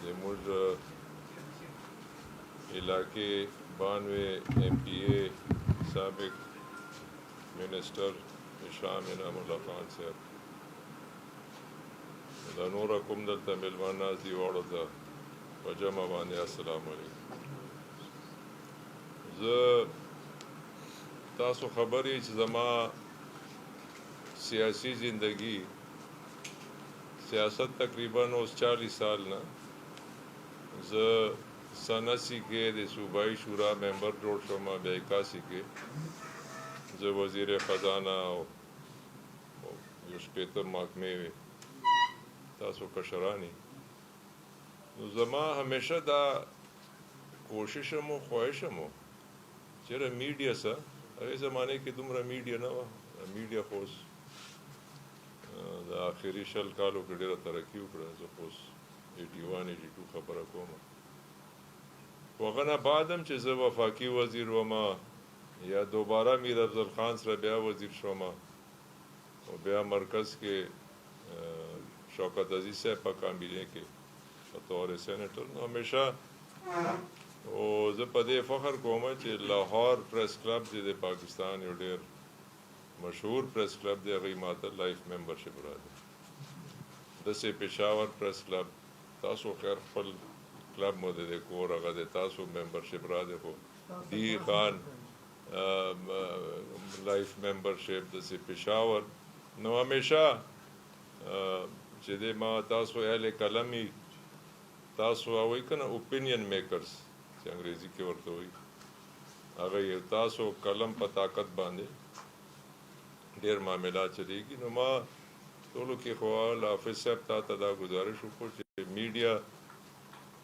زموږ علاقې 92 MPA سابق minister شام انعام الله خان صاحب دا نور کوم دلته میلمانه ناست دي واړو ته په جمع باندې السلام علیکم. زه تاسو خبر یې چې زما سیاسی زندگی سیاست تقریباً اوس 40 سال نه. زه سن 80 کې د صوبائی شورا ممبر جوړ شوم، بیا 81 کې زه وزیر خزانه او یو شپېته محکمې وې، تاسو کشرانی. نو زما همیشه دا کوشش مو خواهش مو چېرې میډیا سه هغې زمانې کې دومره میډیا نه وه، میډیا خو اوس د آخري 20 کالو کې ډېره ترقي وکړه. زه خو اوس 81 82 خبره کوم. خو هغه نه بعد هم چې زه وفاقي وزیر وم یا دوباره میر افضل خان سره بیا وزیر شوم او بیا مرکز کې شوکت عزیز صاحب په کابینې کې بطور سینیټر. نو همیشه او زه په دې فخر کوم چې لاهور پریس کلب چې د پاکستان یو ډېر مشهور پریس کلب دی، هغوی ماته life membership راکړی. داسې Peshawar press club تاسو خیر خپل کلب مو د دې کور هغه د تاسو ممبرشپ را دی، خو D Khan life membership داسې Peshawar. نو همیشه چې د ما تاسو اهل قلمي تاسو وایي که نه اوپینین میکرز چې انګریزي کې ورته وایي، هغه یو تاسو قلم په طاقت باندې ډېر معاملات چلېږي. نو ما ټولو کې خو حافظ صاحب ته دا گزارش وکړو چې میډیا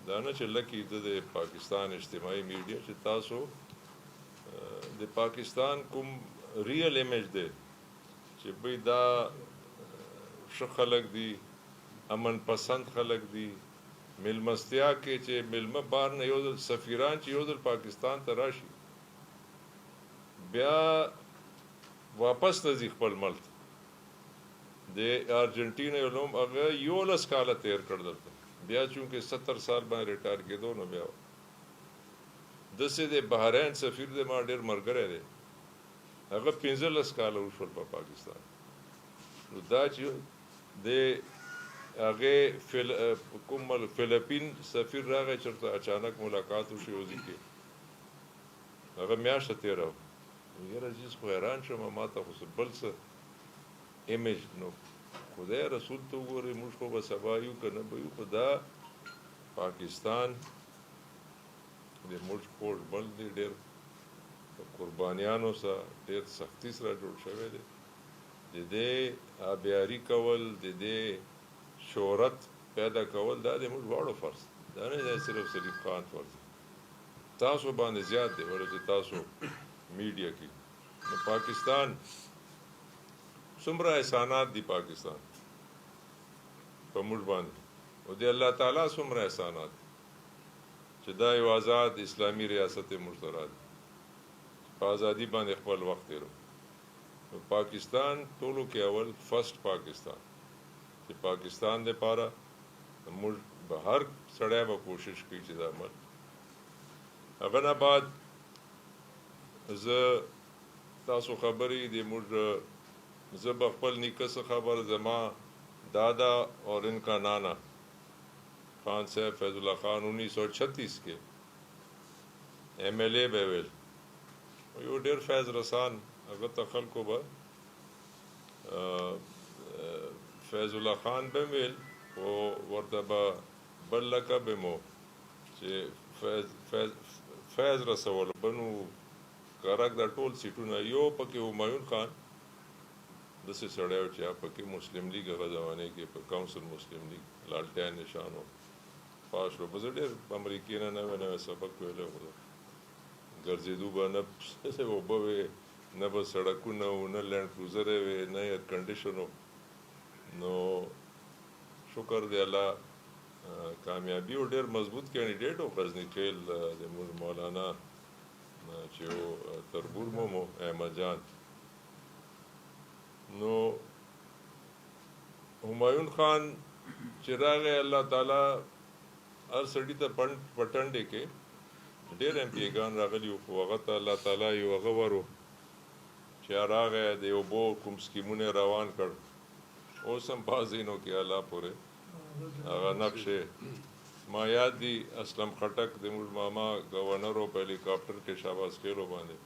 دا نه چې لکې د پاکستان اجتماعي میډیا چې تاسو د پاکستان کوم ریل امیج دی چې بھئی دا ښه خلک دي، امن پسند خلک دي، میلمستیا کې چې میلمه بار نه یو ځل سفیران چې یو ځل پاکستان ته راشي بیا واپس ته ځي خپل ملک. د ارجنټینا یو نوم هغه 11 کاله تیر کړ دلته، بیا چونکې 70 سال باندې ریټایر کېدو نو بیا داسې د بحرین سفیر دی ما ډېر ملګری دی، هغه 15 کاله وشول په پاکستان. نو دا چې د هغې کوم فلپین سفیر راغی چېرته اچانک ملاقات وشو یو ځای کې، هغه میاشته تېره وه. یاره زه خو حیران شوم، ما ته خو بل څه ایمیج. نو خدای رسول ته وګورئ، موږ خو به سبا یو که نه به یو، خو دا پاکستان د موږ کور بل دی، ډېر قربانیانو سره ډېر سختي سره جوړ شوی دی. د دې آبیاري کول، د دې شهرت پیدا کول دا د موږ دواړو فرض دی، دا نه دی صرف سلیم خان فرض دی، تاسو باندې زیات دی ولې چې تاسو میډیا کې. نو پاکستان څومره احسانات دي پاکستان په موږ باندې، او د الله تعالی څومره احسانات دي چې دا یو آزاد اسلامي ریاست موږ ته راځي، په ازادي باندې خپل وخت تېرو. نو پاکستان ټولو کې اول فرسٹ پاکستان چې پاکستان دپاره موږ به هر سړی به کوشش کوي چې دا عمل. هغه نه بعد زه تاسو خبرې د موږ زه به خپل نیکه څه خبر، زما دادا اور ان کا نانا خان صاحب فیض اللہ خان 1936 کې MLA به ویل، یو ډېر فیض رسان هغه ته خلکو به فیض الله خان به ویل، خو ورته به بل لقب به مو چې فیض رسول بنو کرک دا ټول سیټونه یو پکې همایون خان داسې سړی و چې پکې مسلم لیګ هغه زمانې کې په کونسل مسلم لیګ لالټین نشان و پاس و. به زه ډېر امریکې نه نوی سبق ویلی، خو ګرځېدو به نه اوبه وې، نه به سړکونه و، نه لینډ کروزرې وې، نه ایئر کنډیشن و. نو شکر دی الله کامیابي و. ډېر مضبوط کینډیډیټ و غزني خیل د مولانا چې و تربور مو احمد جان. نو همایون خان چې راغی الله تعالی هر سړي ته پټنډې کې ډېر امپیګان راغلي وو، خو هغه ته الله تعالی یو هغه ورو چې راغی د اوبو کوم سکیمونه روان کړ. اوس هم بعض ځایونو کې الله پورې هغه نقشې ما یاد دي. اسلم خټک د موږ ماما گورنر و په هلیکاپټر کې شاباس خیلو باندې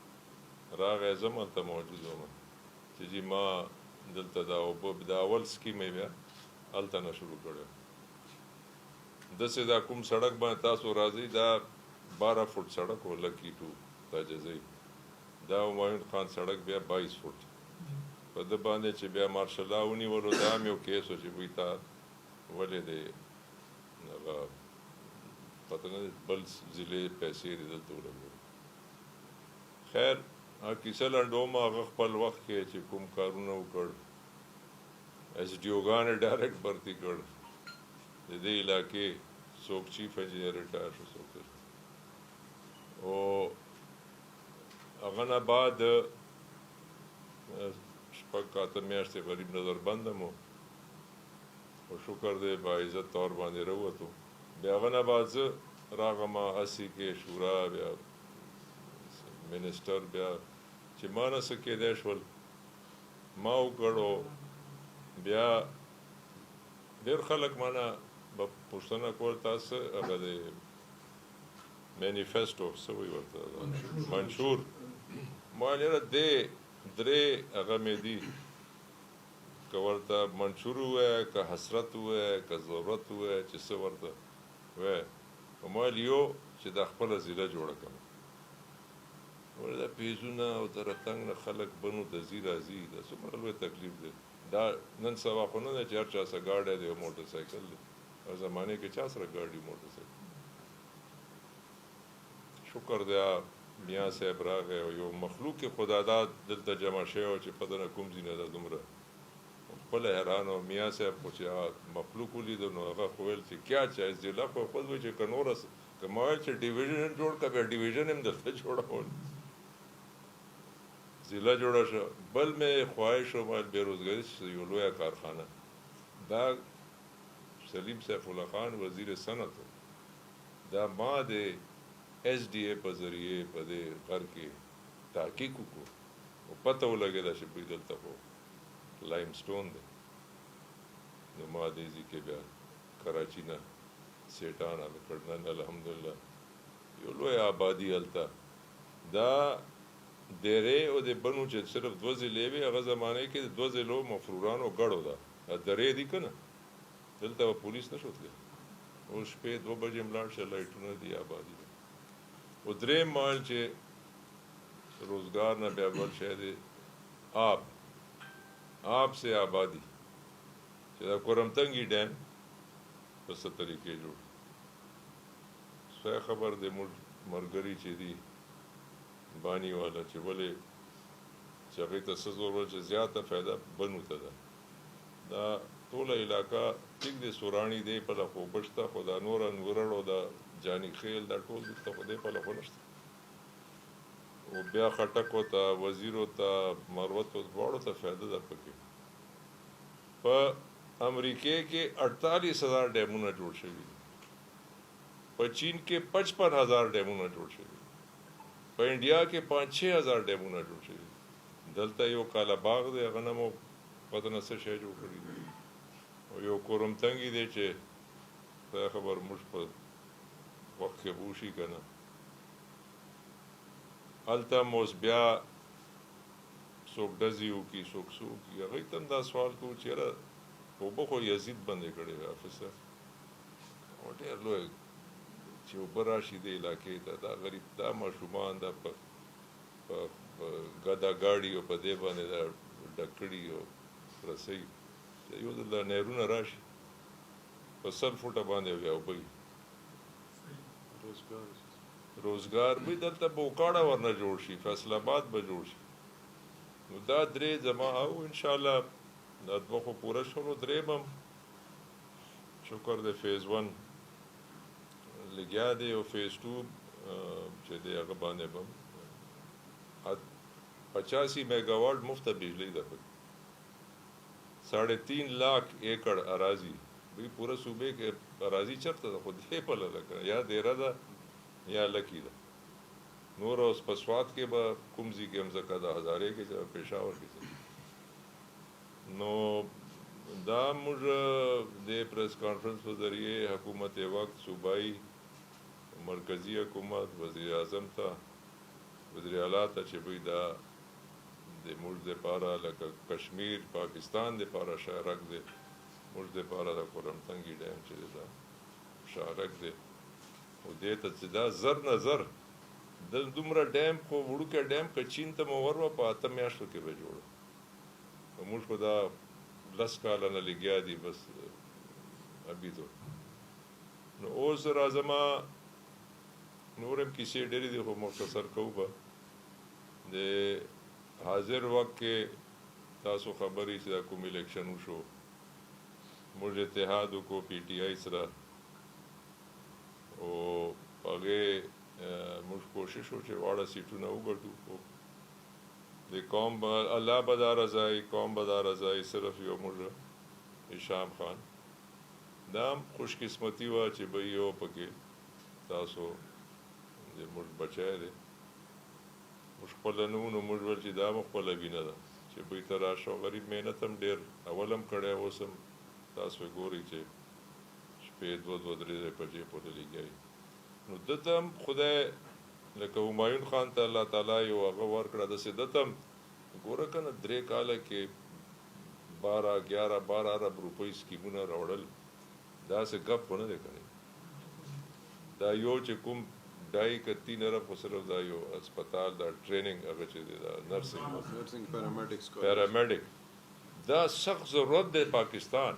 راغی، زه هلته موجود وم چې جی ما دلته دا اوبه د اول سکیم یې بیا هلته نه شروع کړی. داسې دا کوم سړک باندې تاسو راځئ، دا 12 فوټ سړک و لکی ټو تاجزۍ، دا همایون خان سړک بیا 22 فوټ. په ده باندې چې بیا مارشل لا ونیولو، دا هم یو کیس و چې وایي تا ولې د هغه پته نه بل ضلع پیسې دې دلته ولګولې. خیر کیسه لنډومه، هغه خپل وخت کې چې کوم کارونه وکړ، ایس ډي اوګانې ډایرکټ برتي کړ د دې علاقې، څوک چیف انجینیر ریټایر شو، څوک او هغه نه بعد شپږ اته میاشتې غریب نظر بندم و، خو شکر دی باعزت طور باندې راووتو. بیا هغه نه بعد زه راغلم 80 کې شورا، بیا منسټر، بیا چې ما نه څه کېدی شول ما وکړو. بیا ډېر خلک مانه به پوښتنه کول تاسو هغه د مینیفیسټو څه وایي ورته منشور، ما یاره دې درې هغه مې دي، که ورته منشور ووایه، که حسرت ووایه، که ضرورت ووایه، چې څه ورته وایه. ما ویل یو چې دا خپله ضلع جوړه کړم. ولې دا پیزونه او د رتنګ نه خلک بنو ته ځي راځي، دا څومره لوی تکلیف دی. دا نن سبا خو نه دی چې هر چا سره ګاډی دی او موټر سایکل دی. هغه زمانې کې چا سره ګاډي موټر سایکل. شکر دی میاں صاحب راغی او یو مخلوق خدا دا دلته جمع شوی و چې پته نه کوم ځای نه ده دومره خپله حیران و. میاں صاحب خو چې مخلوق ولیده نو هغه خو ویل چې کیا چای ضلع خو خود وایي چې که نوره که ما ویل چې ډیویژن جوړ کړه، بیا ډیویژن هم دلته جوړول، ضلع جوړه شوه. بل مې خواهش و ما بېروزګاري یو لویه کارخانه، دا سلیم سیف الله خان وزیر صنعت دا ما د ایس ډي اے په ذریعې په دې غر کې تحقیق وکړو او پته ولګېده چې بوی دلته خو لایم سټون دی. نو ما دې ځای کې بیا کراچي نه سیټان هغه کړ. نن الحمدلله یو لوی آبادي هلته. دا دیرې او د بنو چې صرف 2 ضلعې وې، هغه زمانې کې د 2 ضلعو مفرورانو ګډو ده. درې دي که نه، دلته به پولیس نه شو تللی. اوس شپې 2 بجې ملاړ شه، لایټونه دي، آبادي ده. او درېیم مال چې روزګار نه بیا بل شی دی آب سے آبادی، چې دا کرمتنګي ډیم په څه طریقې جوړ. صحیح خبر دی موږ ملګري چې دي بانی والا چې ولې چې هغې ته څه ضرورت چې زیاته فایده بنو ته ده. دا ټوله علاقه ټیک دی، سوراڼي دی پله خو بشته، خو دا نور انورړ او دا جاني خیل دا ټول دلته خو دی پله خو نشته. او بیا خټکو ته، وزیرو ته، مروتو دواړو ته فایده ده پکې. په امریکې کې 48,000 ډیمونه جوړ شوي دي، په چین کې 55,000 ډیمونه جوړ شوي دي، په انډیا کې 5-6,000 ډیمونه جوړ شوي دي. دلته یو کاله باغ دی، هغه نه مو پته نه څه شی جوړ کړي دي. او یو کورمتنګي دی چې خدای خبر موږ په وخت کې بوشي که نه. هلته هم اوس بیا څوک ډزې وکړي، څوک څه وکړي. هغوی ته هم دا سوال کوو چې یاره اوبه خو یزید بندې کړې وې حافظ صاحب، او ډېر لوی چې اوبه راشي دې علاقې ته، دا غریب دا ماشومان دا په ګدا ګاډي او په دې باندې دا ډکړي او رسۍ یو ځل دا نهرونه راشي په 100 فوټه باندې بیا اوبه وي. روزګار به دلته بوکاړه ورنه جوړ شي، فیصل آباد به جوړ شي. نو دا درې زما او انشاءالله دا 2 خو پوره شولو، درېیم هم شکر دی فیز 1 لګیا دی او فیز 2 چې دی هغه باندې به 85 میگاواټ مفته بجلی ده. 3.5 لاکھ ایکڑ اراضی بھئی پورا صوبے کے اراضی چرته ده خو دې پله لکه یا دیره ده یا لکی ده نور اوس په سوات کې به کوم ځای کې هم ځکه د هزارې کې چې پېښور کې نو دا موږ د پریس کانفرنس په ذریعے حکومت وقت صوبائی مرکزی حکومت وزیر اعظم ته وزیر اعلیٰ ته چې بھئی دا د موږ دپاره لکه کشمیر پاکستان دپاره شارک دی موږ دپاره د کورمتنګي ډیم چې دی دا شارک دی او دې ته چې دا زر نه زر د دومره ډیم خو وړوکی ډیم که چین ته مو ور وه په 8 میاشتو کې به جوړ موږ خو دا 10 کاله نه لګیا دي بس ابھی تو نو اوس راځمه نور هم کیسې ډېرې دي خو مختصر کوو به د حاضر وخت کې تاسو خبرې چې دا کوم الیکشن وشو موږ اتحاد وکړو پی ټی آی سره او هغې موږ کوشش وکړو چې واړه سیټونه وګټو خو د قوم به الله به دا رضایي قوم به دا رضایي صرف یو موږ هشام خان دا هم خوش قسمتي وه چې به یو پکې تاسو د موږ بچی دی موږ خپله نه وو نو موږ ویل چې دا مو خپله وینه ده چې بوی ته راشه غریب محنت هم ډېر اول هم کړی اوس هم تاسو ګورئ چې شپې 2-3 بجې پورې لګیایي نو ده ته هم خدای لکه همایون خان ته الله تعالی یو هغه ورکړه داسې ده ته هم ګوره که نه 3 کاله کې 12 ارب روپۍ سکیمونه راوړل داسې ګپ خو نه دی کړی دا یو چې کوم 2.5-3 ارب خو صرف دا یو اسپتال دا ټریننګ هغه چې دی دا نرسنګ پیرامیډیک دا سخت ضرورت دی پاکستان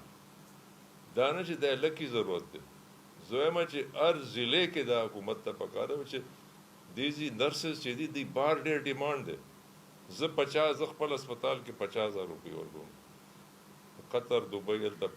دا نه چې دا لکي ضرورت دی زه وایم چې هر ضلع کې دا حکومت ته پکار دی چې دیزی نرسز چې دي دی بار ډېر ډیمانډ دی زه خپل اسپتال کې 50,000 روپۍ ورکوم قطر دبئی هلته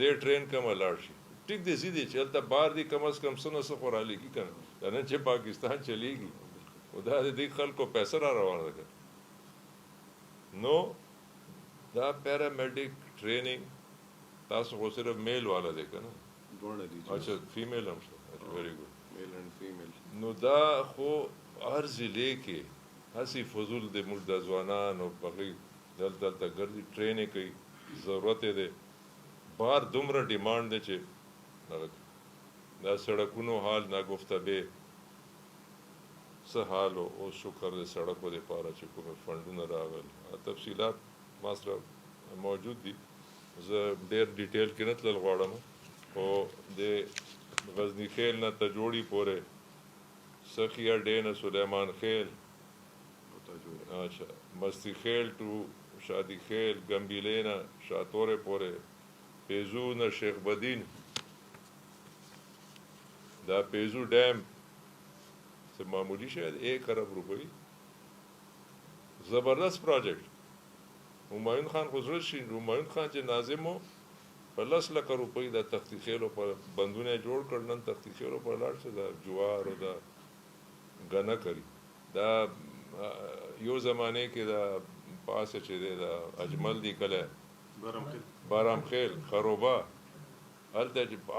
زه ټرین کومه لاړ شي ټیک دی زی دی چې هلته بار دی کم از کم څه نه څه خو رالیږي که نه دا نه چې پاکستان چلیږي خو دا د دې خلکو پیسه را روانه ده نو دا پیرامیډیک ټریننګ تاسو خو صرف میل والا دی که نه اچھا فیمیل هم شته ویری ګډ نو دا خو هر ضلع کې هسې فضول د موږ د ځوانانو هغوی دلته ګرځي ټرینې کوي ضرورت یې دی بار دومره ډیمانډ دی چې دا سړکونو حال ناگفته به څه حال او شکر د سړکو دپاره چې کومې فنډونه راغل تفصیلات ما سره موجود دي زه ډېر ډیټیل کې نه تلل غواړم خو د غزنی خیل نه تجوړي پورې سخیه ډې نه سلیمان خیل اچھا مستی خیل ټو شادی خیل ګمبیلې نه شاتورې پورې پیزو نه شیخ بدین دا پیزو ډیم څه معمولی شاید 1 ارب روپۍ زبردست پروجیکټ همایون خان خو زړه شي همایون خان چې ناظم و په 10 لکه روپۍ د تختی خیلو پر بندونه جوړ کړ نن تختی خیلو پر لاړ شه دا جوار او دا غنه کړي دا یو زمانه کې دا پاسه چې دا اجمل دی کله بارام خیل خروبا هلته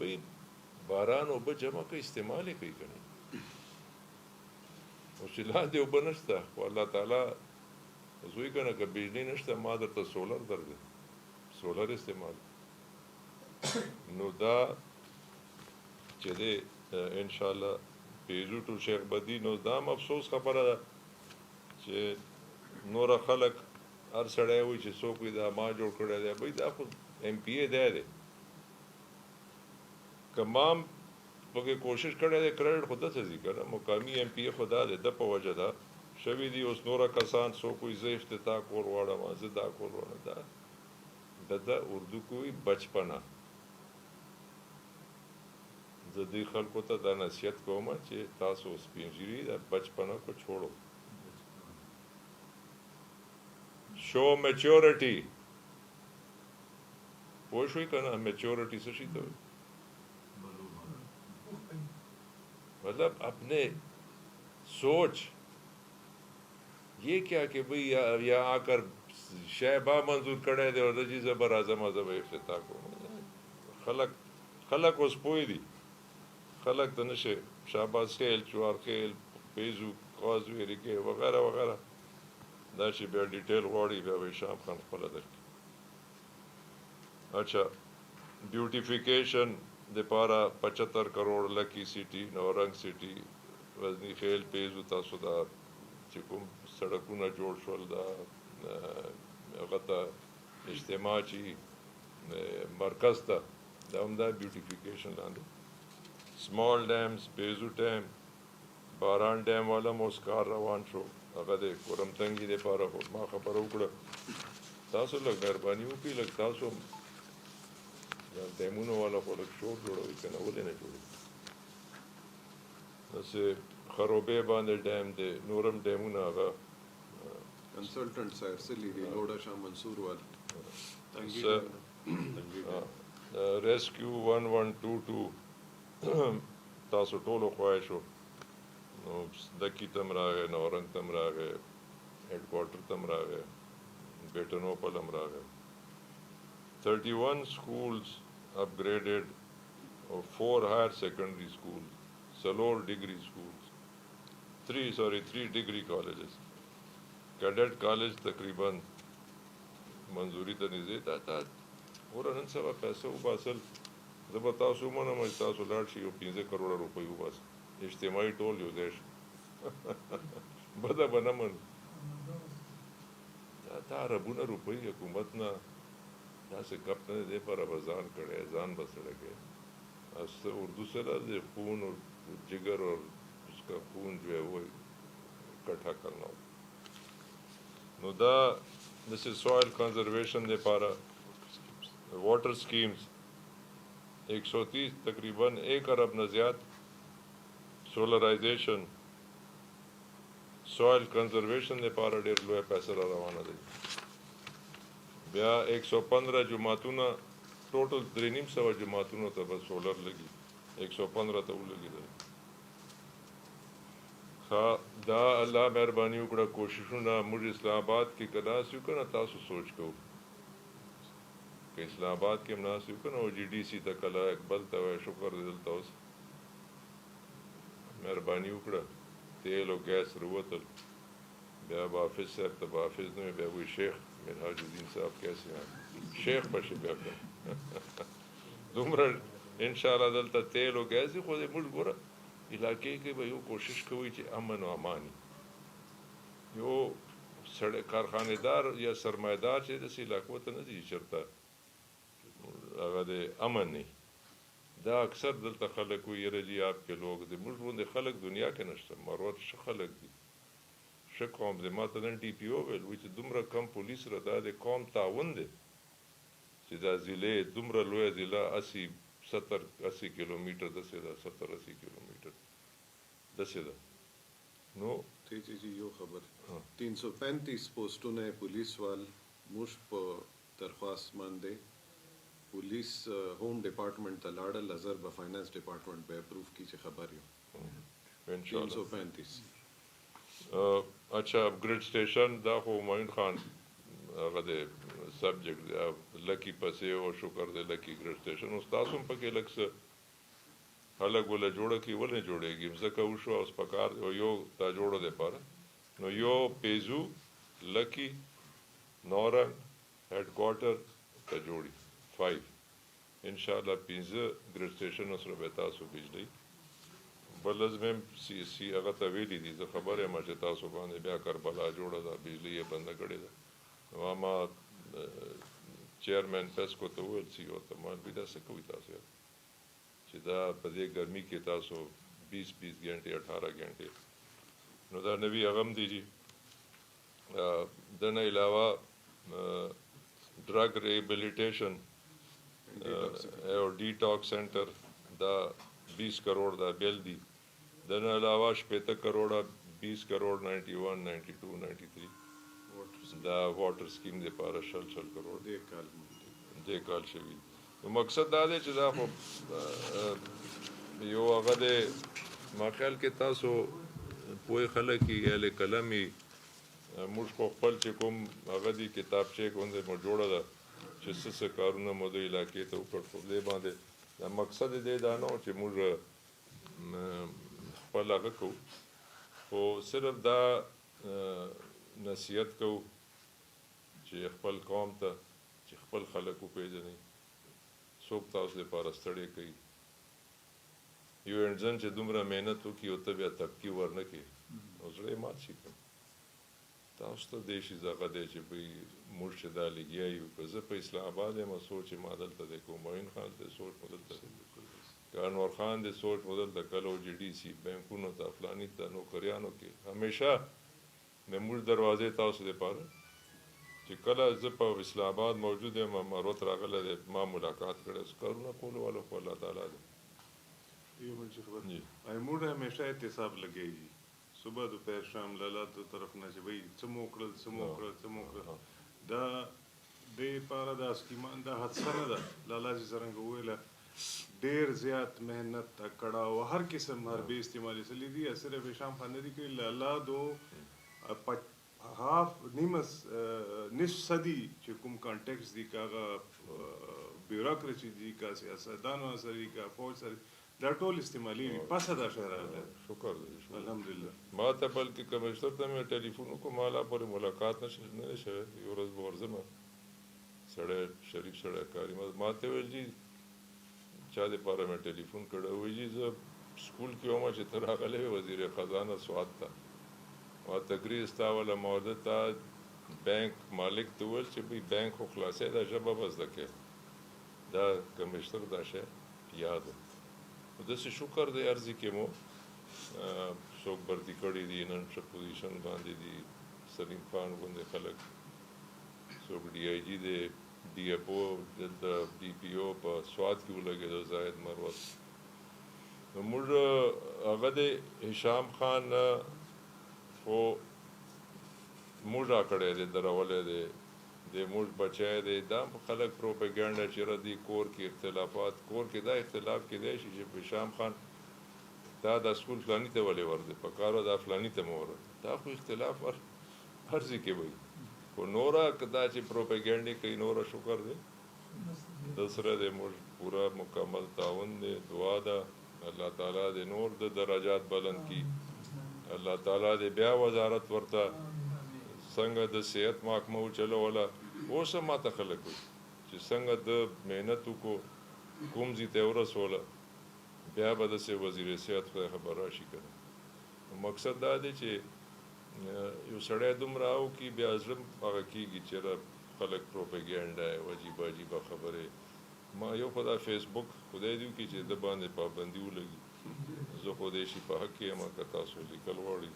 بھئی باران اوبه جمع کوي استعمال یې کوي که نه اوس چې لاندې اوبه نشته خو الله تعالی زوی که نه که بجلی نشته ما درته سولر درکړي سولر استعمال نو دا چې دی انشاءالله پیزو ټو شیخ بدی نو دا هم افسوس خبره ده چې نوره خلک هر سړی وایي چې څوک وي دا ما جوړ کړی دی بھئی دا خو ایم پی اے دی که ما هم پکې کوشش کړی دی کریډټ خو داسې ځي که نه مقامي ایم پی اے خو دا دی د په وجه ده شوي دي اوس نوره کسان څوک وایي زه افتتاح کول غواړم زه دا کول غواړم دا د اردو کوي بچپنا زه دې خلکو ته دا نصیحت کوم چې تاسو سپین ږیري دا بچپنا کو چھوڑو شو میچورټي پوه شوئ که نه میچورټي څه شي ته مطلب اپنے سوچ یہ کیا کہ بھئی یا آ کر شایبا منظور کړی دی او د چې زه به راځم زه به افتتاح کوم. خلک اوس پوه دي، خلک ته نشي شهباز خیل، چوارخیل، پیزو، قازویری کې وغیره وغیره دا چې بیا ډیټیل غواړي بیا به شام خان خپله درکړي. اچھا بیوټیفیکیشن دپاره 75 کروڑ لکی سټي، نورنګ سټي، غزني خیل، پیزو، تاسو دا چې کوم سړکونه جوړ شول دا هغه ته اجتماع چې مرکز ته دا هم دا بیوټیفیکیشن لاندې. سمال ډیمز، پیزو ډیم، باران ډیم والا مو اوس کار روان شو، هغه د کورمتنګي دپاره خو ما خبره وکړه تاسو لږ مهرباني وکړئ لږ تاسو دا ډیمونو والا خو لږ شور جوړوي که نه ولې نه جوړوي. داسې خروبې باندې ډیم دی، نورم ډیمونه هغه کنسلټنټ صاحب سلی دی لوډا شاه منصور والا ریسکیو 1122 تاسو ټولو خواهش وو نو دکی تم راغی، نورنګ تم راغی، هیډ کوارټر تم راغی، بیټنوپل هم راغی. 31 schools upgraded, 4 higher secondary schools, 4 degree schools, 3 degree colleges. Cadet college تقریباً منظوری ته نږدې تا ګوره نن سبا پیسه وباسل زه به تاسو ومنم چې تاسو لاړ شئ یو 15 کروڑه روپۍ وباسئ اجتماعي ټول یو ځای شي بده به نه منو. دا اربونه روپۍ حکومت نه داسې کپ نه دی پر به ځان کړی ځان به سړی کوي. اردو سے لفظ خون اور جگر اور اس کا خون جو ہے وہ اکٹھا کرنا ہو. نو دا جیسے سوائل کنزرویشن دے پارا واٹر سکیمز 130 تقریباً 1 ارب نہ زیاد سولرائزیشن سوائل کنزرویشن دے پارا ډېر لوی پیسې را روانه دی. بیا 115 جماعتونه ټوټل 350 جماعتونو ته به سولر لګي 115 ته ولګي دی. دا الله مهرباني وکړه کوششونه موږ اسلام آباد کې که ناست یو که نه تاسو سوچ کوو که اسلام آباد کې هم ناست یو که نه او جي ډي سي ته کله اقبل ته وایي شکر دی دلته اوس مهرباني وکړه تیل او ګیس روتل بیا به حافظ صاحب ته به حافظ نه وي بیا وایي شیخ منهاج الدین صاحب کیسے ہیں شیخ بشي بیا کړه دومره انشاءالله دلته تیل او ګیس دي خو دې موږ ګوره علاقې کې به یو کوشش کوي چې امن او امان یو سړی کارخانهدار یا سرمایدار چې داسې علاقو ته نه ځي چېرته هغه د امن نه دا اکثر دلته خلک وایي یاره جي آپ کے لوگ دي موږ غوندې خلک دنیا کې نشته مروت ښه خلک دي ښه قوم دی. ما ته نن ډي پي او ویل وایي چې دومره کم پولیس را دا د قوم تعاون دی چې دا ضلع دومره لویه ضلع 70-80 کلومیټر داسې ده 70-80 کلومیټر داسې ده. نو جی یو خبر 335 پوسټونه پولیس وال موږ په درخواست باندې پولیس ہوم ډپارټمنټ ته لاړل نظر به فاینانس ډپارټمنټ به اپروف کی چې خبر یو انشاءالله 335. اچھا اپګریډ سټیشن دا خو معین خان هغه د سبجیکټ لکی پسې او شکر د لکی ګریډ سټیشن اوس تاسو هم پکې لږ څه خلک وله جوړه کړي ولې جوړېږي ځکه وشو اوس پکار یو دا جوړو دی پاره نو یو پیزو لکی نورنګ هیډ کوارټر ته جوړي 5 انشاءالله 15 ګریډ سټیشن سره به تاسو بجلی بل لازم سی هغه ته ویلي دي زه خبره یم چې تاسو باندې بیا کربلا جوړه ده بجلی یې بنده کړې ده. نو ما چیئرمین فیسکو ته وویل سی او ته ما ویل داسې کوئ تاسو چې دا په دې ګرمي کې تاسو 20 غنټې 18 غنټې نو دا نوي هغه هم دی جي د نه علاوه ډرګ ریهیبلیټیشن او ډیټاکس سنټر دا 20 کروڑ دا بیل دی د نه علاوه 80 کروڑ 20 کروڑ 91 92 93 دا واټر سکیم د پاره 60 کروڑ دې کال شوی. نو مقصد دا دی چې دا خو یو هغه د ما خیال کې تاسو پوهې خلک یې اهل قلم موږ خو خپل چې کوم هغه دي کتابچې غوندې مو جوړه ده چې څه کارونه مو د علاقې ته وکړ، خو دې باندې دا مقصد دې دا نه و چې موږ خپل هغه کوو، خو صرف دا نصیحت کوو چې خپل قوم ته چې خپل خلک وپېژنئ، څوک تاسو لپاره ستړی کوي. یو انسان چې دومره محنت وکړي او ته بیا تبکي ورنه کړې نو زړه یې مات شي. تاسو ته دې شي دغه دی چې بھئی موږ چې دا لګیا یو، که زه په اسلام آباد یم سوچ یې ما دلته دی، که معین خان دی سوچ مو دلته دی، که انور خان دی سوچ مو دلته، کله جی ډي سی بینکونو ته فلاني ته نوکریانو کې همیشه د موږ دروازې تاسو دپاره چې کله زه په اسلام آباد موجود یم مروت راغلی دی ما ملاقات کړی کارونه کولو والو خو الله تعالی دی. یہ منشی خبر موڈ ہمیشہ احتساب لگے گی صبح دوپہر شام لالا تو طرف نہ چې وای څه دا د پاره د اسکیمان دا حادثه نه ده. لالا جی څنګه ویله ډیر زیات محنت کړه او هر قسم حربي استعمالي سلی دي صرف شام خان دی کې لالا دو هاف نیمس نصف صدی چې کوم کانټیکس دی کاغه بیوروکراسي دی کا سیاستدانو سره کا فوج سره دا ټول استعمالي وي پسه دا شهر ده. شکر دی الحمدلله. ما ته بلکې کمشنر ته مې ټلیفون وکړو ما لا پورې ملاقات نه شوی، یو ورځ به ورځم سړی شریف سړی کاري ما ته ویل جي چا دپاره مې ټلیفون کړی وایي جي زه سکول کې وم چې ته راغلی وې وزیر خزانه سوات ته ما تقریر ستا وله موده تا بینک مالک ته وویل چې بھئی بینک خو خلاصی دا ژبه به زده کړې دا کمشنر دا شی یاد و. داسې شکر دی عرضې کې مو څوک بردي کړي دي نن ښه پوزیشن باندې دي سلیم خان غوندې خلک، څوک ډي آی جي دی، ډي ایف او دلته ډي پي او په سوات کې ولګېدو زاهد مروت. نو موږ هغه دی هشام خان خو موږ راکړی دی درولی دی د موږ بچی دی دا خلک پروپیګنډه چې ردي کور کې اختلافات کور کې دا اختلاف کېدی شي چې هشام خان دا د سکول فلاني ته ولې ورده په کار دا فلاني ته مو ورده دا خو اختلاف هر ځای کې وي، خو نوره که دا چې پروپیګنډې کوي نوره شکر دی د سره د موږ پورا مکمل تعاون دی. دعا ده الله تعالی د نور د درجات بلند کی، الله تعالی د بیا وزارت ورته څنګه د صحت محکمه وچلوله اوس هم ماته خلک وایي چې څنګه د محنت وکړو کوم ځای ته ورسوله بیا به داسې وزیر صحت خدای خبر راشي که نه. مقصد دا دی چې یو سړی دومره وکړي بیا زړه هغه کېږي چې خلک پروپیګنډه عجیبه عجیبه خبرې. ما یو خو دا فیسبوک خدای دې وکړي چې د باندې پابندي ولګي، زه خو دې شي په حق کې یم که تاسو لیکل غواړئ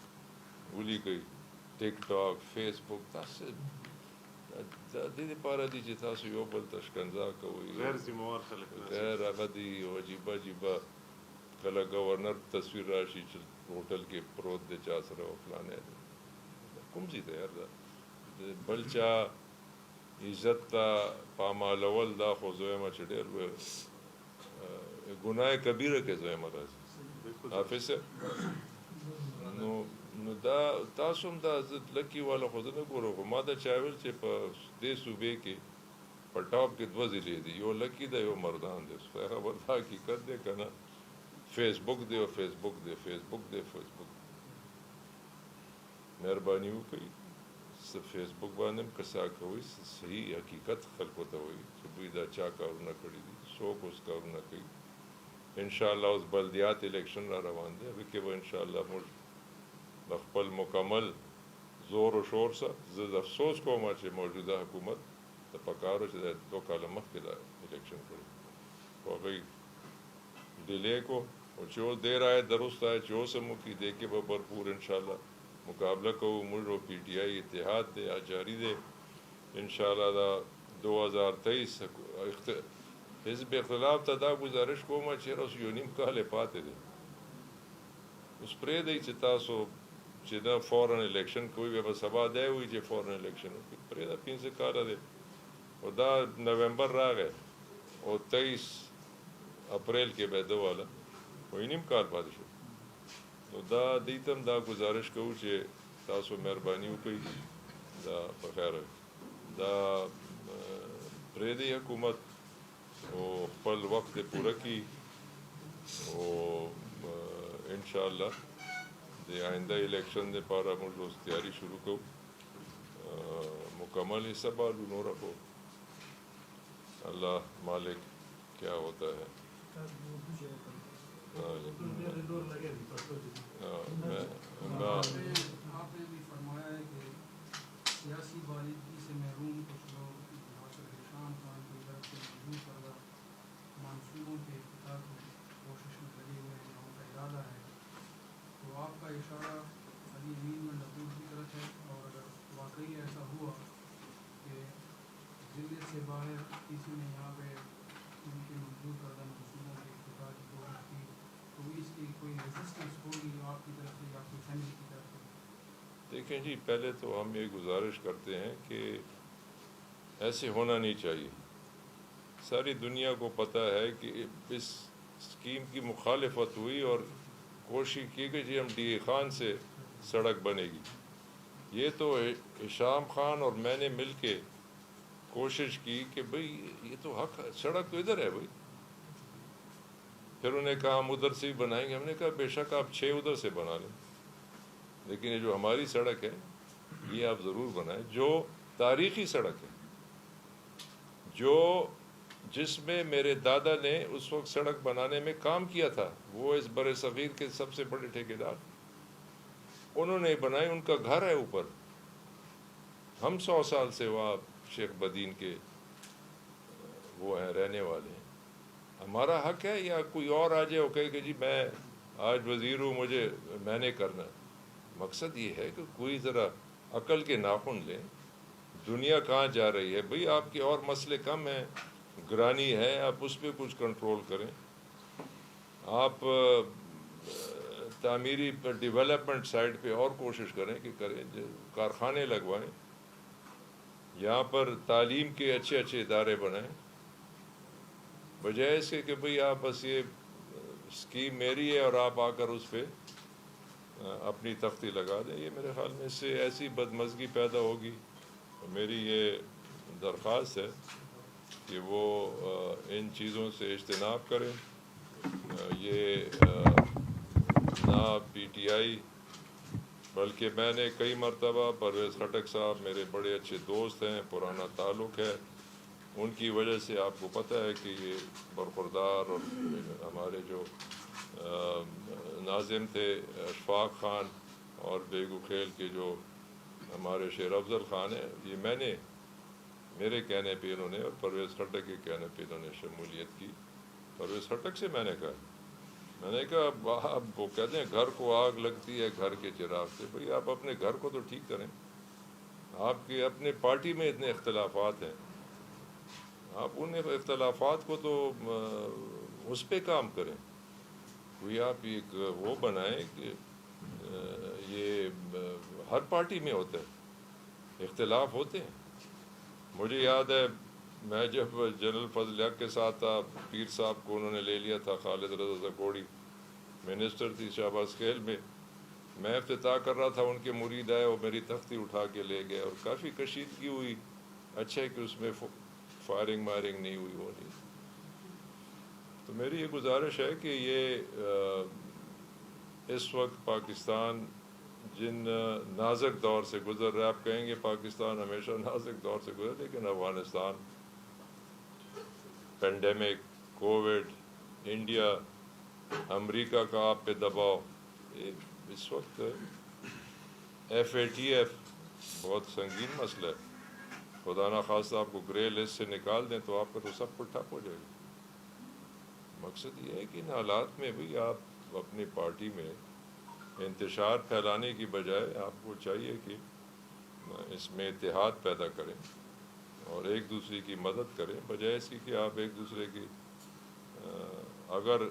ولیکئ. ټیک ټاک فیسبوک تاسو د دې لپاره دي چې تاسو یو بل ته ښکنځا کوئ غیر ذمہوار خلک غیر هغه دي عجیبه عجیبه کله ګورنر تصویر راشي چې هوټل کې پروت دی چا سره او فلانی دی کوم ځای ته یار دا بل چا عزت ته پامالول دا خو زویمه چې ډېر ګناه کبیره کې زویمه راځي حافظ نو دا تاسو هم دا لکي والا خو زه نه ګورم، خو ما دا چا ویل چې په دې صوبې کې په ټاپ کې دوه ضلعې دي، یو لکي دی یو مردان دی. خبر دا حقیقت دی که نه؟ فیسبوک دی او فیسبوک دی مهرباني وکړئ فیسبوک باندې هم قصه کوئ صحیح حقیقت خلکو ته وایي چې دوی دا چا کارونه کړي دي څوک اوس کارونه کوي. انشاءالله اوس بلدیات الیکشن را روان دی هغې کې به انشاءالله موږ د خپل مکمل زور و شور سره زه افسوس کوم چې موجوده حکومت د پکارو چې د 2 کاله مخکې دا الیکشن کړی خو هغوی ډیلی کو او چې اوس دیر آئے درست آئے چې اوس هم وکړي دې کې به بھرپور انشاءالله مقابله کوو. موږ او پی ټی آئی اتحاد دی جاری دی انشاءالله دا 2023 حزب اختلاف ته دا گزارش کوم چې اوس یو نیم کال پاتې دی اوس پرېږدئ چې تاسو چې دا فورن الیکشن کوي بیا به سبا دی وایي چې فورن الیکشن وکړي پرېږده 15 کاله دی او دا نومبر راغی او 23 اپریل کې به ده والا وایي نیم کال پاتې شو. نو دا دوی ته هم دا گزارش کوو چې تاسو مهرباني وکړئ دا په خیر دا پردی حکومت او خپل وخت پوره کی او انشاءاللہ د آئندہ الیکشن لپاره موږ اوس تیاری شروع کوو مکمل حصہ بالو نور کو اللہ مالک کیا ہوتا ہے آپ نے بھی فرمایا ہے کہ سیاسی بالغی سے محروم کچھ لوگ شام خان کی طرف سے مجبور کردہ منصوبوں کے افتتاح کی کوشش میں لگے ہوئے ہیں ان کا ارادہ ہے تو آپ کا اشارہ علی امین میں نقول کی طرف ہے اور اگر واقعی ایسا ہوا کہ ضلع سے باہر کسی نے یہاں پہ ان کے منظور کردہ منصوبوں کے افتتاح کی کوشش کی تو اس کی کوئی ریزسٹنس ہوگی آپ کی طرف سے یا کوئی فیملی کی طرف سے؟ دیکھیں جی پہلے تو ہم یہ گزارش کرتے ہیں کہ ایسے ہونا نہیں چاہیے ساری دنیا کو پتہ ہے کہ اس اسکیم کی مخالفت ہوئی اور کوشش کی کہ جی ہم ڈی اے خان سے سڑک بنے گی یہ تو ہشام خان اور میں نے مل کے کوشش کی کہ بھئی یہ تو حق سڑک تو ادھر ہے بھئی پھر انہوں نے کہا ہم ادھر سے ہی بنائیں گے ہم نے کہا بے شک آپ 6 ادھر سے بنا لیں لیکن یہ جو ہماری سڑک ہے یہ آپ ضرور بنائیں جو تاریخی سڑک ہے جو جس میں میرے دادا نے اس وقت سڑک بنانے میں کام کیا تھا وہ اس بر صغیر کے سب سے بڑے ٹھیکیدار انہوں نے بنائی ان کا گھر ہے اوپر ہم 100 سال سے وہاں شیخ بدین کے وہ ہیں رہنے والے ہیں ہمارا حق ہے یا کوئی اور آ جائے وہ کہے کہ جی میں آج وزیر ہوں میں نے کرنا ہے مقصد یہ ہے کہ کوئی ذرا عقل کے ناخن لیں دنیا کہاں جا رہی ہے بھئی آپ کے اور مسئلے کم ہیں گرانی ہے آپ اس پہ کچھ کنٹرول کریں آپ تعمیری ڈیولپمنٹ سائڈ پہ اور کوشش کریں کہ کریں کارخانے لگوائیں یہاں پر تعلیم کے اچھے اچھے ادارے بنائیں بجائے اس کے کہ بھئی آپ بس یہ اسکیم میری ہے اور آپ آ کر اس پہ اپنی تختی لگا دیں یہ میرے خیال میں اس سے ایسی بدمزگی پیدا ہوگی میری یہ درخواست ہے کہ وہ ان چیزوں سے اجتناب کریں یہ نہ پی ٹی آئی بلکہ میں نے کئی مرتبہ پرویز خٹک صاحب میرے بڑے اچھے دوست ہیں پرانا تعلق ہے ان کی وجہ سے آپ کو پتہ ہے کہ یہ برخوردار اور ہمارے جو ناظم تھے اشفاق خان اور بیگو خیل کے جو ہمارے شیر افضل خان ہیں یہ میں نے میرے کہنے پہ انہوں نے اور پرویز خٹک کے کہنے پہ انہوں نے شمولیت کی پرویز خٹک سے میں نے کہا آپ وہ کہتے ہیں گھر کو آگ لگتی ہے گھر کے چراغ سے بھئی آپ اپنے گھر کو تو ٹھیک کریں آپ کے اپنے پارٹی میں اتنے اختلافات ہیں آپ ان اختلافات کو تو اس پہ کام کریں کوئی آپ ایک وہ بنائیں کہ یہ ہر پارٹی میں ہوتا ہے اختلاف ہوتے ہیں مجھے یاد ہے میں جب جنرل فضل حق کے ساتھ تھا پیر صاحب کو انہوں نے لے لیا تھا خالد رضا زکوڑی منسٹر تھی شہباز خیل میں افتتاح کر رہا تھا ان کے مرید آئے وہ میری تختی اٹھا کے لے گئے اور کافی کشیدگی ہوئی اچھا ہے کہ اس میں فائرنگ مائرنگ نہیں ہوئی وہ نہیں تو میری یہ گزارش ہے کہ یہ اس وقت پاکستان جن نازک دور سے گزر رہا ہے آپ کہیں گے پاکستان ہمیشہ نازک دور سے گزر لیکن افغانستان پینڈیمک کووڈ انڈیا امریکہ کا آپ پہ دباؤ اس وقت FATF بہت سنگین مسئلہ ہے خدا نخواستہ آپ کو گرے لسٹ سے نکال دیں تو آپ کا تو سب کچھ ٹھپ ہو جائے گا مقصد یہ ہے کہ ان حالات میں بھی آپ اپنی پارٹی میں انتشار پھیلانے کی بجائے آپ کو چاہیے کہ اس میں اتحاد پیدا کریں اور ایک دوسرے کی مدد کریں بجائے اس کی کہ آپ ایک دوسرے کی اگر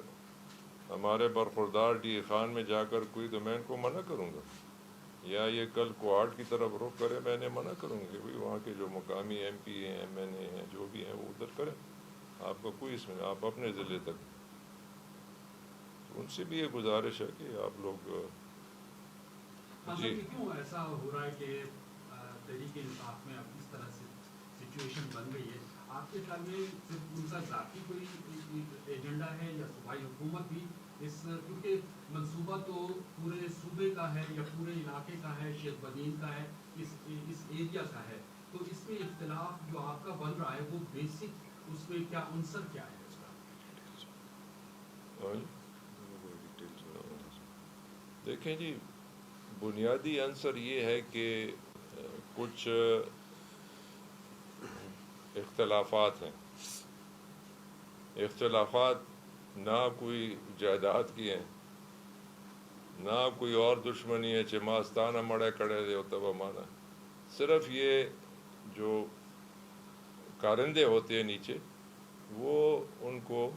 ہمارے برخوردار ڈی اے خان میں جا کر کوئی تو میں ان کو منع کروں گا یا یہ کل کوارٹ کی طرف رخ کرے میں نے منع کروں گا کہ بھائی وہاں کے جو مقامی MP ہیں MNA ہیں جو بھی ہیں وہ ادھر کریں آپ کا کوئی اس میں آپ اپنے ضلع تک ان سے بھی یہ گزارش ہے کہ آپ لوگ جی یہ کیوں ایسا ہو رہا ہے کہ تحریک انصاف میں اب اس طرح سے سچویشن بن گئی ہے؟ آپ کے خیال میں صرف ان کا ذاتی کوئی ایجنڈا ہے یا صوبائی حکومت بھی اس، کیونکہ منصوبہ تو پورے صوبے کا ہے یا پورے علاقے کا ہے، شیخ بدین کا ہے، اس ایریا کا ہے، تو اس میں اختلاف جو آپ کا بن رہا ہے وہ بیسک اس میں کیا عنصر کیا ہے اس کا؟ دیکھیں جی، بنیادی عنصر یہ ہے کہ کچھ اختلافات ہیں. اختلافات نہ کوئی جائیداد کی ہیں، نہ کوئی اور دشمنی ہے چماستانہ مڑے کڑے دے ہوتا وہ مانا. صرف یہ جو کارندے ہوتے ہیں نیچے، وہ ان کو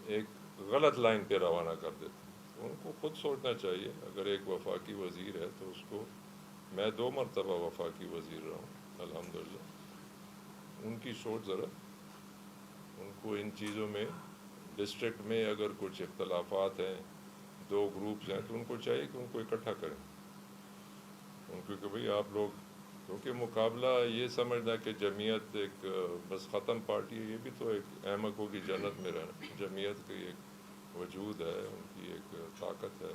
ایک غلط لائن پہ روانہ کر دیتے ہیں. ان کو خود سوچنا چاہیے. اگر ایک وفاقی وزیر ہے تو اس کو، میں 2 مرتبہ وفاقی وزیر رہا ہوں الحمدللہ، ان کی سوچ ذرا، ان کو ان چیزوں میں، ڈسٹرکٹ میں اگر کچھ اختلافات ہیں، 2 گروپس ہیں، تو ان کو چاہیے کہ ان کو اکٹھا کریں. ان کو کہ بھئی آپ لوگ، کیونکہ مقابلہ یہ سمجھنا کہ جمعیت ایک بس ختم پارٹی ہے، یہ بھی تو ایک احمقوں کی جنت میں رہنا. جمعیت کی ایک وجود ہے، ان کی ایک طاقت ہے،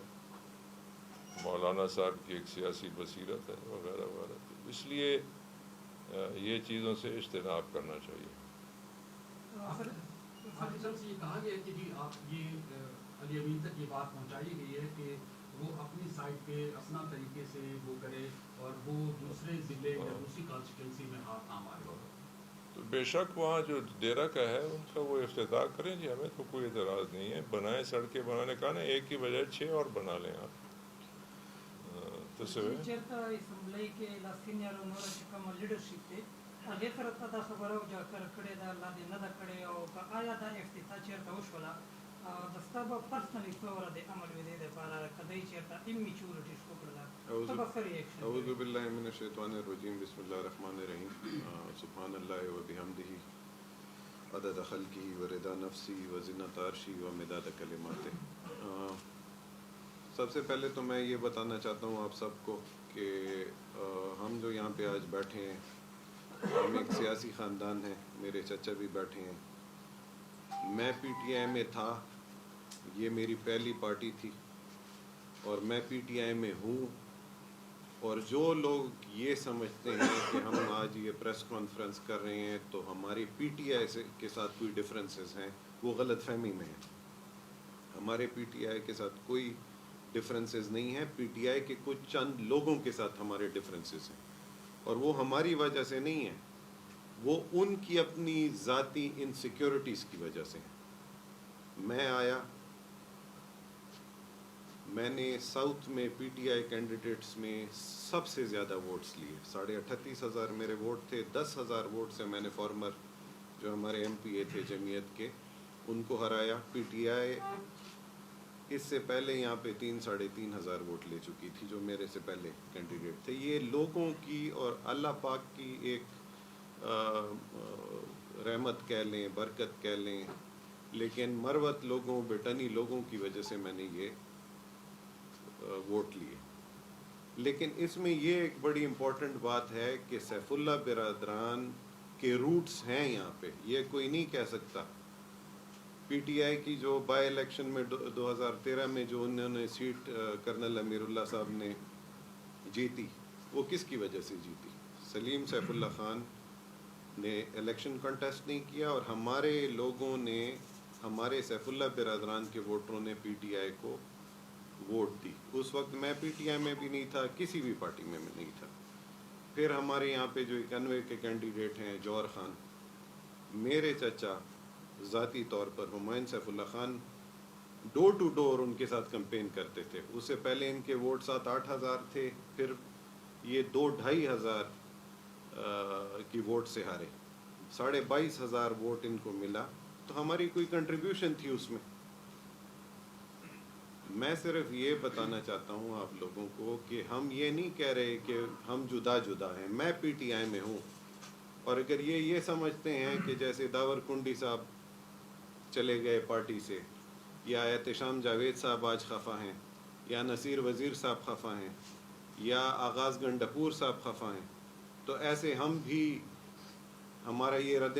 مولانا صاحب کی ایک سیاسی بصیرت ہے وغیرہ وغیرہ. اس لیے یہ چیزوں سے اجتناب کرنا چاہیے. حافظ صاحب سے یہ کہا گیا ہے کہ جی آپ یہ علی امین تک یہ بات پہنچائی گئی ہے کہ وہ اپنی سائڈ پہ اپنا طریقے سے وہ کرے اور وہ دوسرے ضلع یا دوسری کانسٹیٹوینسی میں ہاتھ نہ مارے. تو بے شک وہاں جو ڈیرہ کا ہے ان کا وہ افتتاح کریں جی، ہمیں تو کوئی اعتراض نہیں ہے. بنائیں سڑکیں بنانے کا نا، ایک کی بجائے 6 اور بنا لیں آپ. تو چیرته اسمبلی کې لا سینیئر او نور چې کوم لیډرشپ دی هغې سره ته دا خبره کړې ده، لا دې نه ده کړې، او که آیا دا افتتاح چېرته وشوله د ستا به پرسنلي څومره د عمل وي دې دپاره که دی چېرته اممیچورټیز وکړله ته به ښه ریاکشن اعوذ باللہ من الشیطان الرجیم. بسم اللہ الرحمن الرحیم. سبحان اللہ و بحمدہ عدد خلقہ و رضا نفسی و زنت عرشی و مداد کلماتہ. سب سے پہلے تو میں یہ بتانا چاہتا ہوں آپ سب کو کہ ہم جو یہاں پہ آج بیٹھے ہیں، ہم ایک سیاسی خاندان ہیں. میرے چچا بھی بیٹھے ہیں. میں پی ٹی آئی میں تھا، یہ میری پہلی پارٹی تھی، اور میں پی ٹی آئی میں ہوں. اور جو لوگ یہ سمجھتے ہیں کہ ہم آج یہ پریس کانفرنس کر رہے ہیں تو ہماری پی ٹی آئی کے ساتھ کوئی ڈفرینسز ہیں، وہ غلط فہمی میں ہیں. ہمارے پی ٹی آئی کے ساتھ کوئی ڈفرینسز نہیں ہیں. پی ٹی آئی کے کچھ چند لوگوں کے ساتھ ہمارے ڈفرینسز ہیں، اور وہ ہماری وجہ سے نہیں ہیں، وہ ان کی اپنی ذاتی انسیکیورٹیز کی وجہ سے ہیں. میں آیا، میں نے ساؤتھ میں پی ٹی آئی کینڈیڈیٹس میں سب سے زیادہ ووٹس لیے. 38,500 میرے ووٹ تھے. 10,000 ووٹ سے میں نے فارمر جو ہمارے ایم پی اے تھے جمعیت کے، ان کو ہرایا. پی ٹی آئی اس سے پہلے یہاں پہ 3,500 ووٹ لے چکی تھی جو میرے سے پہلے کینڈیڈیٹ تھے. یہ لوگوں کی اور اللہ پاک کی ایک رحمت کہہ لیں، برکت کہہ لیں، لیکن مروت لوگوں، بٹنی لوگوں کی وجہ سے میں نے یہ ووٹ لیے. لیکن اس میں یہ ایک بڑی امپورٹنٹ بات ہے کہ سیف اللہ برادران کے روٹس ہیں یہاں پہ. یہ کوئی نہیں کہہ سکتا. پی ٹی آئی کی جو بائی الیکشن میں 2013 میں جو انہوں نے سیٹ کرنل امیر اللہ صاحب نے جیتی، وہ کس کی وجہ سے جیتی؟ سلیم سیف اللہ خان نے الیکشن کنٹیسٹ نہیں کیا، اور ہمارے لوگوں نے، ہمارے سیف اللہ برادران کے ووٹروں نے پی ٹی آئی کو ووٹ دی. اس وقت میں پی ٹی آئی میں بھی نہیں تھا، کسی بھی پارٹی میں نہیں تھا. پھر ہمارے یہاں پہ جو 91 کے کینڈیڈیٹ ہیں جوہر خان، میرے چچا ذاتی طور پر Humayun Saifullah Khan door to door ان کے ساتھ کمپین کرتے تھے. اس سے پہلے ان کے ووٹ 7-8 ہزار تھے، پھر یہ 2-2.5 ہزار کی ووٹ سے ہارے. 22,500 ووٹ ان کو ملا. تو ہماری کوئی کنٹریبیوشن تھی اس میں. میں صرف یہ بتانا چاہتا ہوں آپ لوگوں کو کہ ہم یہ نہیں کہہ رہے کہ ہم جدا جدا ہیں. میں پی ٹی آئی میں ہوں، اور اگر یہ سمجھتے ہیں کہ جیسے داور کنڈی صاحب چلے گئے پارٹی سے، یا احتشام جاوید صاحب آج خفا ہیں، یا نصیر وزیر صاحب خفا ہیں، یا آغاز گنڈپور صاحب خفا ہیں تو ایسے ہم بھی ہمارا یہ رد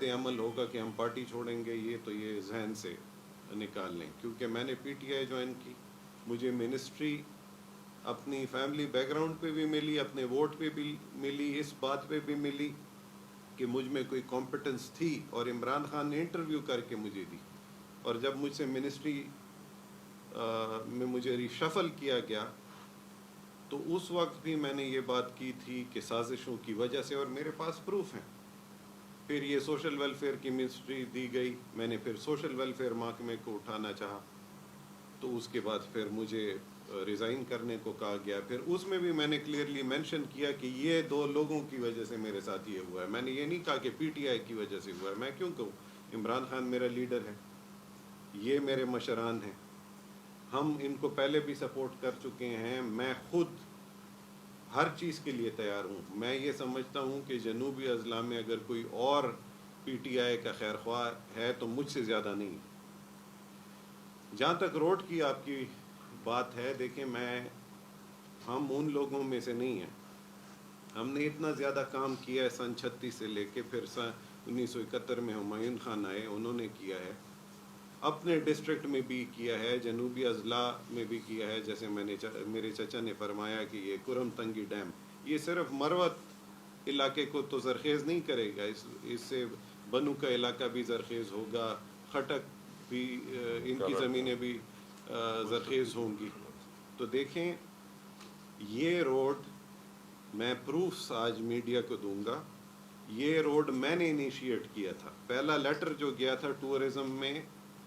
عمل ہوگا کہ ہم پارٹی چھوڑیں گے، یہ تو یہ ذہن سے نکال لیں. کیونکہ میں نے پی ٹی آئی جوائن کی، مجھے منسٹری اپنی فیملی بیک گراؤنڈ پہ بھی ملی، اپنے ووٹ پہ بھی ملی، اس بات پہ بھی ملی کہ مجھ میں کوئی کمپٹنس تھی، اور عمران خان نے انٹرویو کر کے مجھے دی. اور جب مجھ سے منسٹری میں مجھے ریشفل کیا گیا تو اس وقت بھی میں نے یہ بات کی تھی کہ سازشوں کی وجہ سے، اور میرے پاس پروف ہیں. پھر یہ سوشل ویلفیئر کی منسٹری دی گئی، میں نے پھر سوشل ویلفیئر محکمے کو اٹھانا چاہا تو اس کے بعد پھر مجھے ریزائن کرنے کو کہا گیا. پھر اس میں بھی میں نے کلیئرلی مینشن کیا کہ یہ 2 لوگوں کی وجہ سے میرے ساتھ یہ ہوا ہے. میں نے یہ نہیں کہا کہ پی ٹی آئی کی وجہ سے ہوا ہے. میں کیوں کہوں؟ عمران خان میرا لیڈر ہے، یہ میرے مشران ہیں، ہم ان کو پہلے بھی سپورٹ کر چکے ہیں. میں خود ہر چیز کے لیے تیار ہوں. میں یہ سمجھتا ہوں کہ جنوبی اضلاع میں اگر کوئی اور پی ٹی آئی کا خیر خواہ ہے تو مجھ سے زیادہ نہیں. جہاں تک روڈ کی آپ کی بات ہے، دیکھیں ہم ان لوگوں میں سے نہیں ہیں. ہم نے اتنا زیادہ کام کیا ہے سن 36 سے لے کے، پھر 1971 میں ہمایون خان آئے، انہوں نے کیا ہے، اپنے ڈسٹرکٹ میں بھی کیا ہے، جنوبی اضلاع میں بھی کیا ہے. جیسے میرے چچا نے فرمایا کہ یہ کرم تنگی ڈیم یہ صرف مروت علاقے کو تو زرخیز نہیں کرے گا، اس سے بنو کا علاقہ بھی زرخیز ہوگا، خٹک بھی، ان کی زمینیں بھی زرخیز ہوں گی. تو دیکھیں یہ روڈ میں پروفس آج میڈیا کو دوں گا. یہ روڈ میں نے انیشیٹ کیا تھا. پہلا لیٹر جو گیا تھا ٹورزم میں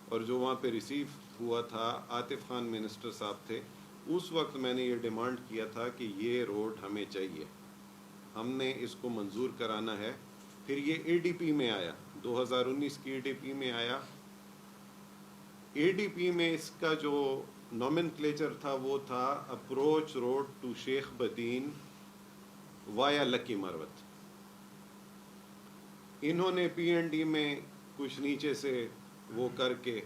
اور جو وہاں پہ ریسیو ہوا تھا، عاطف خان منسٹر صاحب تھے، اس وقت میں نے یہ ڈیمانڈ کیا تھا کہ یہ روڈ ہمیں چاہیے، ہم نے اس کو منظور کرانا ہے. پھر یہ اے ڈی پی میں آیا، 2019 کی اے ڈی پی میں آیا. اے ڈی پی میں اس کا جو نومنکلیچر تھا وہ تھا اپروچ روڈ ٹو شیخ بدین وایا لکی مروت. انہوں نے پی این ڈی میں کچھ نیچے سے وہ کر کے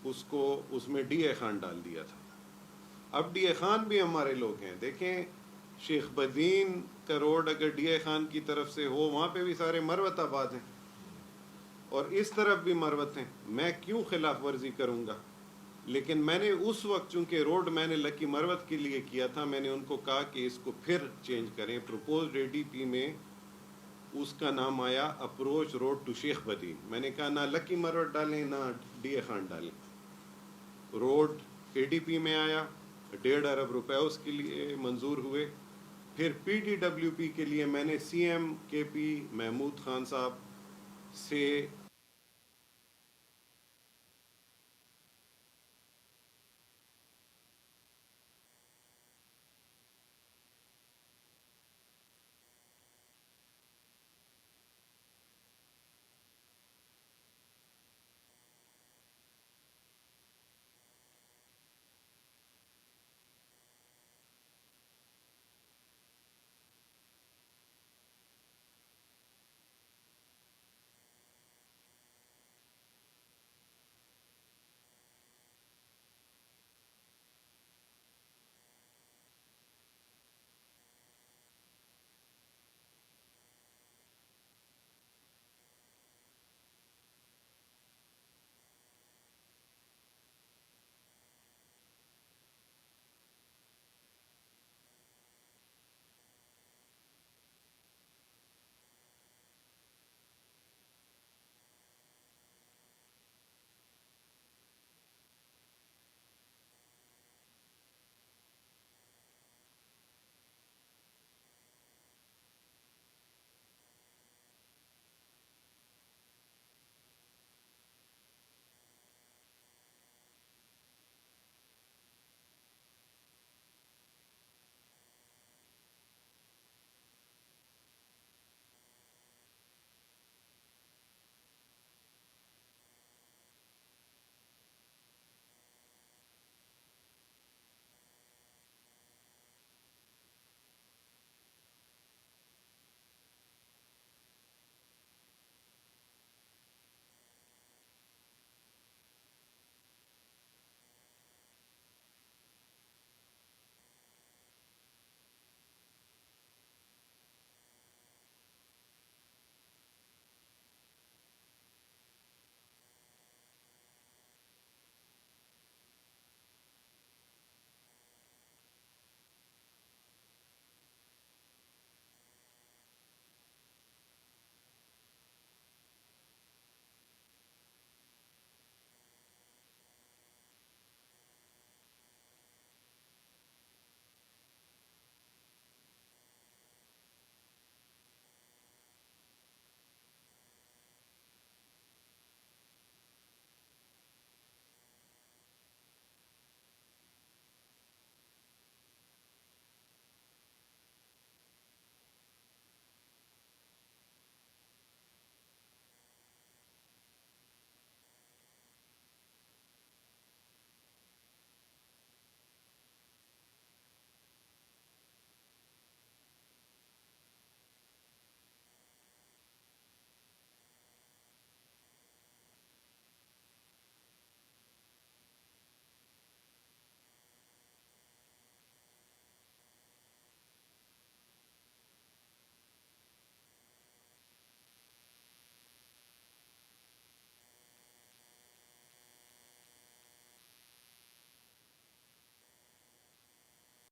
اس میں ڈی اے خان ڈال دیا تھا. اب ڈی اے خان بھی ہمارے لوگ ہیں. دیکھیں شیخ بدین کا روڈ اگر ڈی اے خان کی طرف سے ہو، وہاں پہ بھی سارے مروت آباد ہیں اور اس طرف بھی مروت ہیں. میں کیوں خلاف ورزی کروں گا؟ لیکن میں نے اس وقت چونکہ روڈ میں نے لکی مروت کے لیے کیا تھا، میں نے ان کو کہا کہ اس کو پھر چینج کریں. پروپوزڈ اے ڈی پی میں اس کا نام آیا اپروچ روڈ ٹو شیخ بدین. میں نے کہا نہ لکی مروت ڈالیں نہ ڈی اے خان ڈالیں. روڈ اے ڈی پی میں آیا، 1.5 ارب روپے اس کے لیے منظور ہوئے. پھر پی ڈی ڈبلیو پی کے لیے میں نے سی ایم کے پی محمود خان صاحب سے